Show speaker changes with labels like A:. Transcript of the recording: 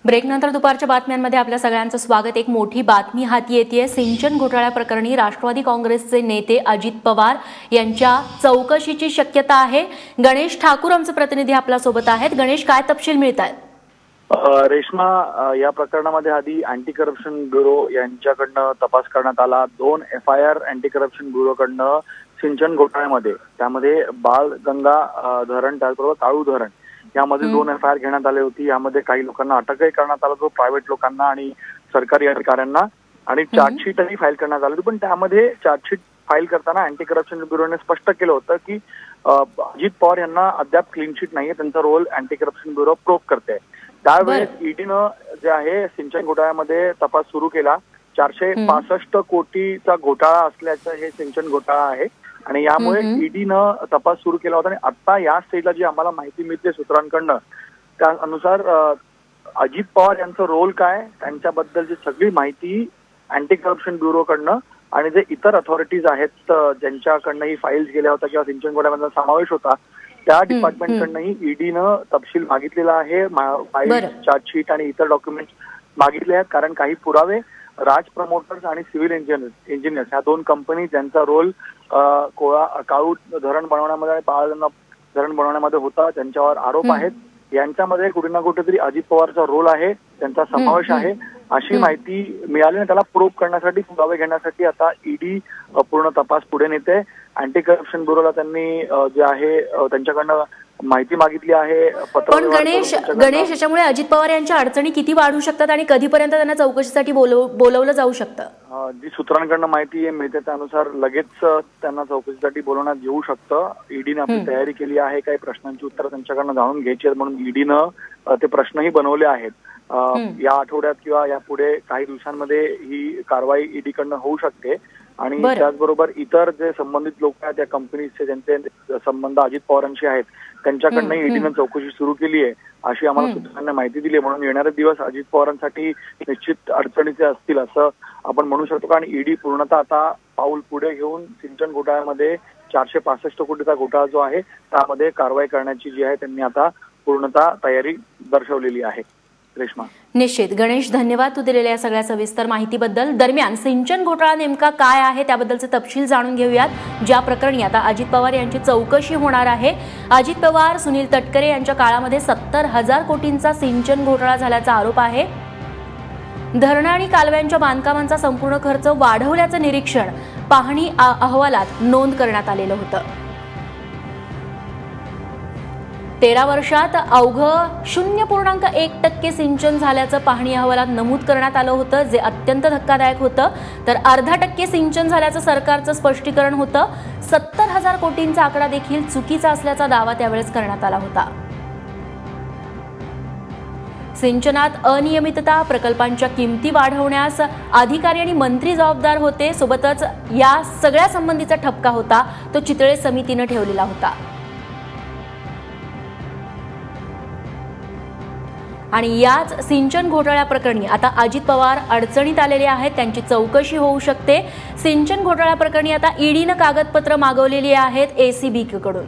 A: ब्रेकनंतर दुपारच्या बातम्यांमध्ये आपल्या सगळ्यांचं स्वागत। एक मोठी बातमी हाती येतेय। सिंचन घोटाळ्या प्रकरणी राष्ट्रवादी काँग्रेसचे नेते अजित पवार यांच्या चौकशीची शक्यता आहे। गणेश ठाकूर आमचे प्रतिनिधी आपल्या सोबत आहेत। गणेश, काय तपशील मिळतात?
B: रेश्मा, या प्रकरणामध्ये आधी अँटी करप्शन ब्युरो यांच्याकडनं तपास करण्यात आला। 2 FIR अँटी करप्शन ब्युरोकडनं सिंचन घोटाळ्यामध्ये, त्यामध्ये बाळगंगा धरण त्याचबरोबर काळू धरण यामध्ये 2 FIR घेण्यात आले होती। यामध्ये काही लोकांना अटकही करण्यात आलं होतं, प्रायव्हेट लोकांना आणि सरकारी अधिकाऱ्यांना, आणि चार्जशीटही फाईल करण्यात आली होती। पण त्यामध्ये चार्जशीट फाईल करताना अँटी करप्शन ब्युरोने स्पष्ट केलं होतं की अजित पवार यांना अद्याप क्लीन चिट नाहीये, त्यांचा role anti corruption bureau probe करते। त्यावेळेस ईडीनं जे आहे सिंचन घोटाळ्यामध्ये तपास सुरू केला। 465 कोटीचा घोटाळा असल्याचं हे सिंचन घोटाळा आहे आणि यामुळे ईडीनं तपास सुरू केला होता। आणि आता या स्टेजला जी आम्हाला माहिती मिळते सूत्रांकडनं, त्यानुसार अजित पवार यांचं रोल काय, त्यांच्याबद्दलची सगळी माहिती अँटी करप्शन ब्युरोकडनं आणि जे इतर अथॉरिटीज आहेत ज्यांच्याकडनं ही फाईल्स गेल्या होत्या किंवा सिंचन घोटाळ्यामध्ये समावेश होता, त्या डिपार्टमेंटकडनंही ईडीनं तपशील मागितलेला आहे। फाईल, चार्जशीट आणि इतर डॉक्युमेंट्स मागितले आहेत, कारण काही पुरावे राज प्रमोटर्स आणि सिव्हिल इंजिनियर्स ह्या 2 कंपनी ज्यांचा रोल काळू धरण बनवण्यामध्ये आणि बाळगंगा धरण बनवण्यामध्ये होता, ज्यांच्यावर आरोप आहेत, यांच्यामध्ये कुठे ना कुठेतरी अजित पवारचा रोल आहे, त्यांचा समावेश आहे, अशी माहिती मिळाली। त्याला प्रूव्ह करण्यासाठी, पुरावे घेण्यासाठी आता ईडी पूर्ण तपास पुढे नेते। अँटी करप्शन ब्युरोला त्यांनी जे आहे त्यांच्याकडनं माहिती मागितली आहे।
A: पण गणेश, याच्यामुळे अजित पवार यांच्या अडचणी किती वाढू शकतात आणि कधीपर्यंत त्यांना चौकशीसाठी बोलवलं जाऊ शकतं?
B: जी सूत्रांकडनं माहिती मिळते त्यानुसार लगेच त्यांना चौकशीसाठी बोलवण्यात येऊ शकतं। ईडीने आपली तयारी केली आहे, काही प्रश्नांची उत्तरं त्यांच्याकडनं जाणून घ्यायची आहेत म्हणून ईडीनं ते प्रश्नही बनवले आहेत। या आठवड्यात किंवा यापुढे काही दिवसांमध्ये ही कारवाई ईडीकडनं होऊ शकते। आणि त्याचबरोबर इतर जे संबंधित लोक आहेत या कंपनीचे, ज्यांचे संबंध अजित पवारांशी आहेत, त्यांच्याकडनं ईडीनं चौकशी सुरू केली आहे अशी आम्हाला सूत्रांनी माहिती दिली आहे। म्हणून येणारे दिवस अजित पवारांसाठी निश्चित अडचणीचे असतील असं आपण म्हणू शकतो। आणि ईडी पूर्णतः आता पाऊल पुढे घेऊन सिंचन घोटाळ्यामध्ये 465 कोटीचा घोटाळा जो आहे त्यामध्ये कारवाई करण्याची जी आहे त्यांनी आता पूर्णतः तयारी दर्शवलेली आहे। रेश्मा,
A: निश्चित गणेश, धन्यवाद तू दिलेल्या या सगळ्या सविस्तर माहितीबद्दल। दरम्यान सिंचन घोटाळा नेमका काय आहे त्याबद्दलचे तपशील जाणून घेऊयात, ज्या प्रकरणी आता अजित पवार यांची चौकशी होणार आहे। अजित पवार, सुनील तटकरे यांच्या काळामध्ये 70,000 कोटींचा सिंचन घोटाळा झाल्याचा आरोप आहे। धरणं आणि कालव्यांच्या बांधकामांचा संपूर्ण खर्च वाढवल्याचं निरीक्षण पाहणी अहवालात नोंद करण्यात आलेलं होतं। 13 वर्षात अवघं 0.1% सिंचन झाल्याचं पाहणी अहवालात नमूद करण्यात आलं होतं, जे अत्यंत धक्कादायक होतं। तर 0.5% सिंचन झाल्याचं सरकारचं स्पष्टीकरण होतं। 70,000 कोटींचा आकडा देखील चुकीचा असल्याचा दावा त्यावेळेस करण्यात आला होता। सिंचनात अनियमितता, प्रकल्पांच्या किमती वाढवण्यास अधिकारी आणि मंत्री जबाबदार होते, सोबतच या सगळ्या संबंधीचा ठपका होता तो चितळे समितीनं ठेवलेला होता। आणि याच सिंचन घोटाळ्या प्रकरणी आता अजित पवार अडचणीत आलेले आहेत, त्यांची चौकशी होऊ शकते। सिंचन घोटाळ्या प्रकरणी आता ईडीनं कागदपत्र मागवलेली आहेत ACB कडून।